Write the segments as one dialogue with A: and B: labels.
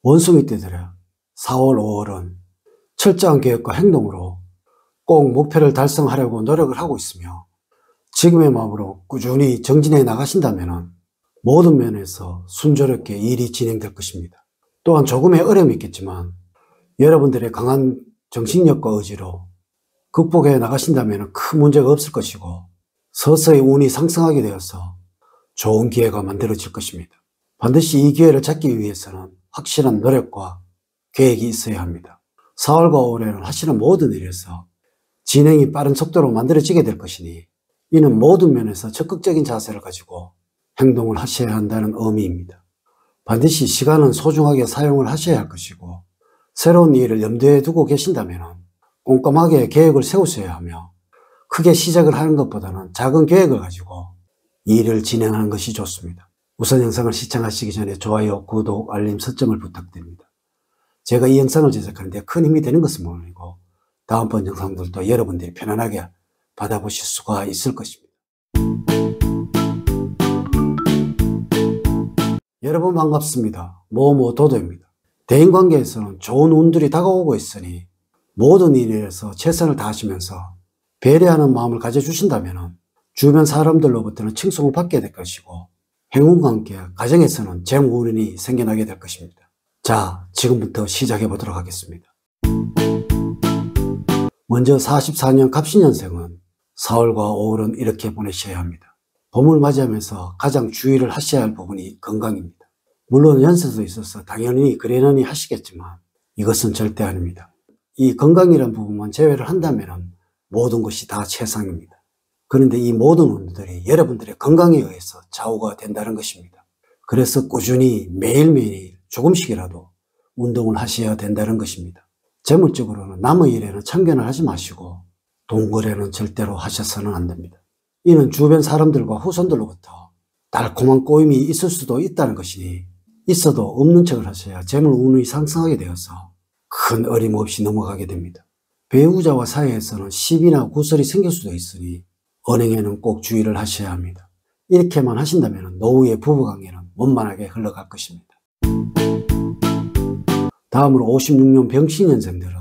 A: 원숭이 떼들의 4월, 5월은 철저한 계획과 행동으로 꼭 목표를 달성하려고 노력을 하고 있으며 지금의 마음으로 꾸준히 정진해 나가신다면 모든 면에서 순조롭게 일이 진행될 것입니다. 또한 조금의 어려움이 있겠지만 여러분들의 강한 정신력과 의지로 극복해 나가신다면 큰 문제가 없을 것이고 서서히 운이 상승하게 되어서 좋은 기회가 만들어질 것입니다. 반드시 이 기회를 잡기 위해서는 확실한 노력과 계획이 있어야 합니다. 4월과 5월에는 하시는 모든 일에서 진행이 빠른 속도로 만들어지게 될 것이니 이는 모든 면에서 적극적인 자세를 가지고 행동을 하셔야 한다는 의미입니다. 반드시 시간은 소중하게 사용을 하셔야 할 것이고 새로운 일을 염두에 두고 계신다면 꼼꼼하게 계획을 세우셔야 하며 크게 시작을 하는 것보다는 작은 계획을 가지고 일을 진행하는 것이 좋습니다. 우선 영상을 시청하시기 전에 좋아요, 구독, 알림 설정을 부탁드립니다. 제가 이 영상을 제작하는데 큰 힘이 되는 것은 물론이고 다음번 영상들도 여러분들이 편안하게 받아보실 수가 있을 것입니다. 여러분 반갑습니다. 도도입니다. 대인관계에서는 좋은 운들이 다가오고 있으니 모든 일에서 최선을 다하시면서 배려하는 마음을 가져주신다면 주변 사람들로부터는 칭송을 받게 될 것이고 행운과 함께 가정에서는 재무운이 생겨나게 될 것입니다. 자, 지금부터 시작해 보도록 하겠습니다. 먼저 44년 갑신년생은 4월과 5월은 이렇게 보내셔야 합니다. 봄을 맞이하면서 가장 주의를 하셔야 할 부분이 건강입니다. 물론 연세도 있어서 당연히 그러려니 하시겠지만 이것은 절대 아닙니다. 이 건강이라는 부분만 제외를 한다면 모든 것이 다 최상입니다. 그런데 이 모든 운들이 여러분들의 건강에 의해서 좌우가 된다는 것입니다. 그래서 꾸준히 매일매일 조금씩이라도 운동을 하셔야 된다는 것입니다. 재물적으로는 남의 일에는 참견을 하지 마시고 돈거래는 절대로 하셔서는 안 됩니다. 이는 주변 사람들과 후손들로부터 달콤한 꼬임이 있을 수도 있다는 것이니 있어도 없는 척을 하셔야 재물 운이 상승하게 되어서 큰 어림없이 넘어가게 됩니다. 배우자와 사이에서는 시비나 구설이 생길 수도 있으니 언행에는 꼭 주의를 하셔야 합니다. 이렇게만 하신다면 노후의 부부관계는 원만하게 흘러갈 것입니다. 다음으로 56년 병신년생들은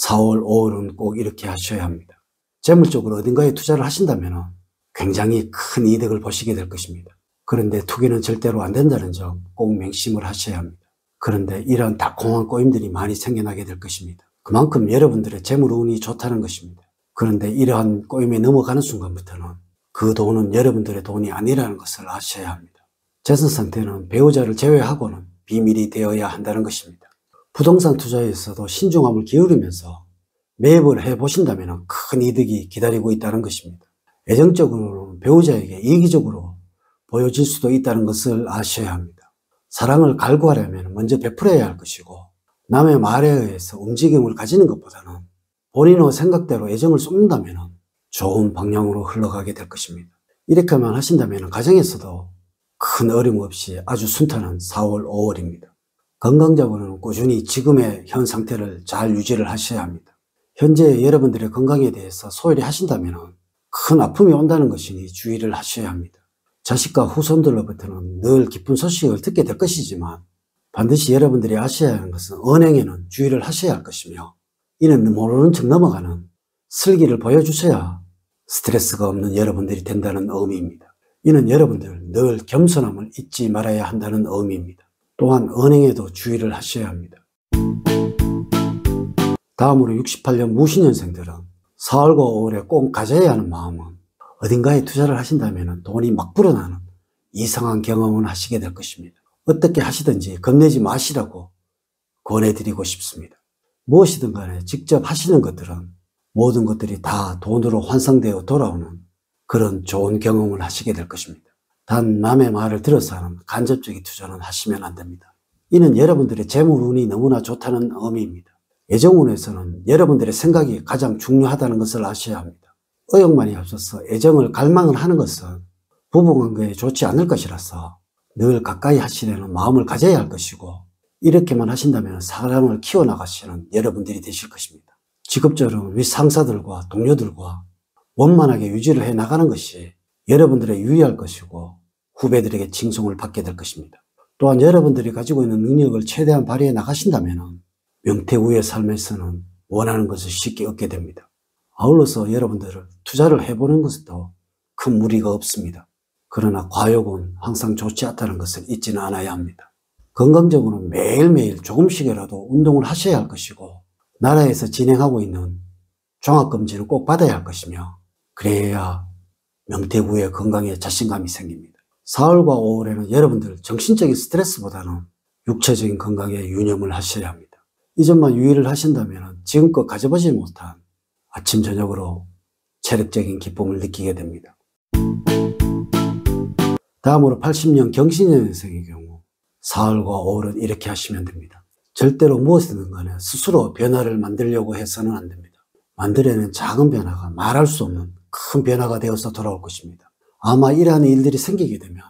A: 4월, 5월은 꼭 이렇게 하셔야 합니다. 재물적으로 어딘가에 투자를 하신다면 굉장히 큰 이득을 보시게 될 것입니다. 그런데 투기는 절대로 안 된다는 점 꼭 명심을 하셔야 합니다. 그런데 이러한 달콤한 꼬임들이 많이 생겨나게 될 것입니다. 그만큼 여러분들의 재물운이 좋다는 것입니다. 그런데 이러한 꼬임에 넘어가는 순간부터는 그 돈은 여러분들의 돈이 아니라는 것을 아셔야 합니다. 재산 상태는 배우자를 제외하고는 비밀이 되어야 한다는 것입니다. 부동산 투자에서도 신중함을 기울이면서 매입을 해보신다면 큰 이득이 기다리고 있다는 것입니다. 애정적으로는 배우자에게 이기적으로 보여질 수도 있다는 것을 아셔야 합니다. 사랑을 갈구하려면 먼저 베풀어야 할 것이고 남의 말에 의해서 움직임을 가지는 것보다는 본인의 생각대로 애정을 쏟는다면 좋은 방향으로 흘러가게 될 것입니다. 이렇게만 하신다면 가정에서도 큰 어려움 없이 아주 순탄한 4월, 5월입니다. 건강적으로는 꾸준히 지금의 현 상태를 잘 유지를 하셔야 합니다. 현재 여러분들의 건강에 대해서 소홀히 하신다면 큰 아픔이 온다는 것이니 주의를 하셔야 합니다. 자식과 후손들로부터는 늘 기쁜 소식을 듣게 될 것이지만 반드시 여러분들이 아셔야 하는 것은 언행에는 주의를 하셔야 할 것이며 이는 모르는 척 넘어가는 슬기를 보여주셔야 스트레스가 없는 여러분들이 된다는 의미입니다. 이는 여러분들 늘 겸손함을 잊지 말아야 한다는 의미입니다. 또한 언행에도 주의를 하셔야 합니다. 다음으로 68년 무신년생들은 4월과 5월에 꼭 가져야 하는 마음은 어딘가에 투자를 하신다면 돈이 막 불어나는 이상한 경험을 하시게 될 것입니다. 어떻게 하시든지 겁내지 마시라고 권해드리고 싶습니다. 무엇이든 간에 직접 하시는 것들은 모든 것들이 다 돈으로 환상되어 돌아오는 그런 좋은 경험을 하시게 될 것입니다. 단 남의 말을 들어서 하는 간접적인 투자는 하시면 안 됩니다. 이는 여러분들의 재물운이 너무나 좋다는 의미입니다. 애정운에서는 여러분들의 생각이 가장 중요하다는 것을 아셔야 합니다. 의욕만이 앞서서 애정을 갈망을 하는 것은 부부관계에 좋지 않을 것이라서 늘 가까이 하시려는 마음을 가져야 할 것이고 이렇게만 하신다면 사람을 키워나가시는 여러분들이 되실 것입니다. 직업적으로 윗상사들과 동료들과 원만하게 유지를 해나가는 것이 여러분들의 유의할 것이고 후배들에게 칭송을 받게 될 것입니다. 또한 여러분들이 가지고 있는 능력을 최대한 발휘해 나가신다면 명태우의 삶에서는 원하는 것을 쉽게 얻게 됩니다. 아울러서 여러분들을 투자를 해보는 것도 큰 무리가 없습니다. 그러나 과욕은 항상 좋지 않다는 것을 잊지는 않아야 합니다. 건강적으로 매일매일 조금씩이라도 운동을 하셔야 할 것이고, 나라에서 진행하고 있는 종합검진을 꼭 받아야 할 것이며, 그래야 명태구의 건강에 자신감이 생깁니다. 4월과 5월에는 여러분들 정신적인 스트레스보다는 육체적인 건강에 유념을 하셔야 합니다. 이 점만 유의를 하신다면 지금껏 가져보지 못한 아침 저녁으로 체력적인 기쁨을 느끼게 됩니다. 다음으로 80년 경신년생의 경우 4월과 5월은 이렇게 하시면 됩니다. 절대로 무엇이든 간에 스스로 변화를 만들려고 해서는 안 됩니다. 만들어낸 작은 변화가 말할 수 없는 큰 변화가 되어서 돌아올 것입니다. 아마 이러한 일들이 생기게 되면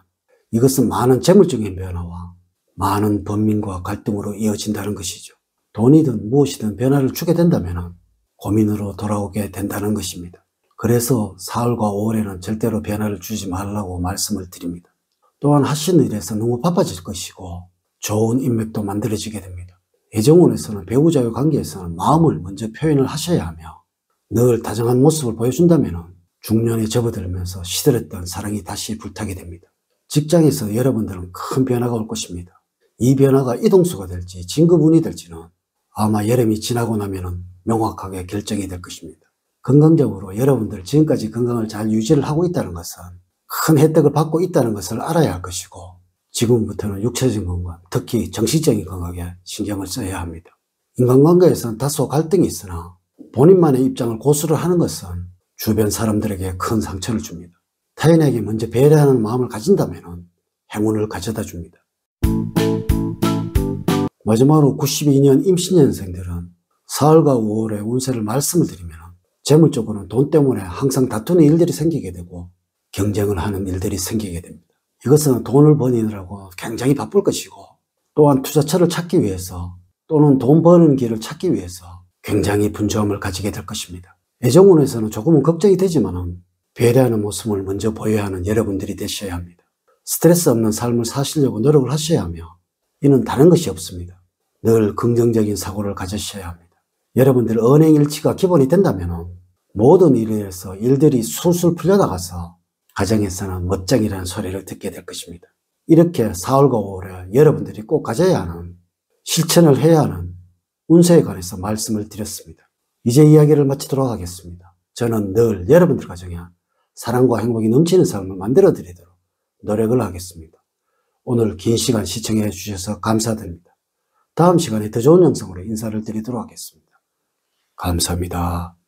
A: 이것은 많은 재물적인 변화와 많은 번민과 갈등으로 이어진다는 것이죠. 돈이든 무엇이든 변화를 주게 된다면 고민으로 돌아오게 된다는 것입니다. 그래서 4월과 5월에는 절대로 변화를 주지 말라고 말씀을 드립니다. 또한 하시는 일에서 너무 바빠질 것이고 좋은 인맥도 만들어지게 됩니다. 애정원에서는 배우자의 관계에서는 마음을 먼저 표현을 하셔야 하며 늘 다정한 모습을 보여준다면 중년에 접어들면서 시들었던 사랑이 다시 불타게 됩니다. 직장에서 여러분들은 큰 변화가 올 것입니다. 이 변화가 이동수가 될지 진급운이 될지는 아마 여름이 지나고 나면 명확하게 결정이 될 것입니다. 건강적으로 여러분들 지금까지 건강을 잘 유지를 하고 있다는 것은 큰 혜택을 받고 있다는 것을 알아야 할 것이고, 지금부터는 육체적인 건강, 특히 정신적인 건강에 신경을 써야 합니다. 인간관계에서는 다소 갈등이 있으나 본인만의 입장을 고수를 하는 것은 주변 사람들에게 큰 상처를 줍니다. 타인에게 먼저 배려하는 마음을 가진다면 행운을 가져다 줍니다. 마지막으로 92년 임신년생들은 4월과 5월의 운세를 말씀을 드리면 재물적으로는 돈 때문에 항상 다투는 일들이 생기게 되고 경쟁을 하는 일들이 생기게 됩니다. 이것은 돈을 버니느라고 굉장히 바쁠 것이고, 또한 투자처를 찾기 위해서 또는 돈 버는 길을 찾기 위해서 굉장히 분주함을 가지게 될 것입니다. 애정운에서는 조금은 걱정이 되지만 배려하는 모습을 먼저 보여야 하는 여러분들이 되셔야 합니다. 스트레스 없는 삶을 사시려고 노력을 하셔야 하며 이는 다른 것이 없습니다. 늘 긍정적인 사고를 가지셔야 합니다. 여러분들 언행일치가 기본이 된다면 모든 일에서 일들이 술술 풀려나가서 가정에서는 멋쟁이라는 소리를 듣게 될 것입니다. 이렇게 4월과 5월에 여러분들이 꼭 가져야 하는, 실천을 해야 하는 운세에 관해서 말씀을 드렸습니다. 이제 이야기를 마치도록 하겠습니다. 저는 늘 여러분들 가정에 사랑과 행복이 넘치는 삶을 만들어 드리도록 노력을 하겠습니다. 오늘 긴 시간 시청해 주셔서 감사드립니다. 다음 시간에 더 좋은 영상으로 인사를 드리도록 하겠습니다. 감사합니다.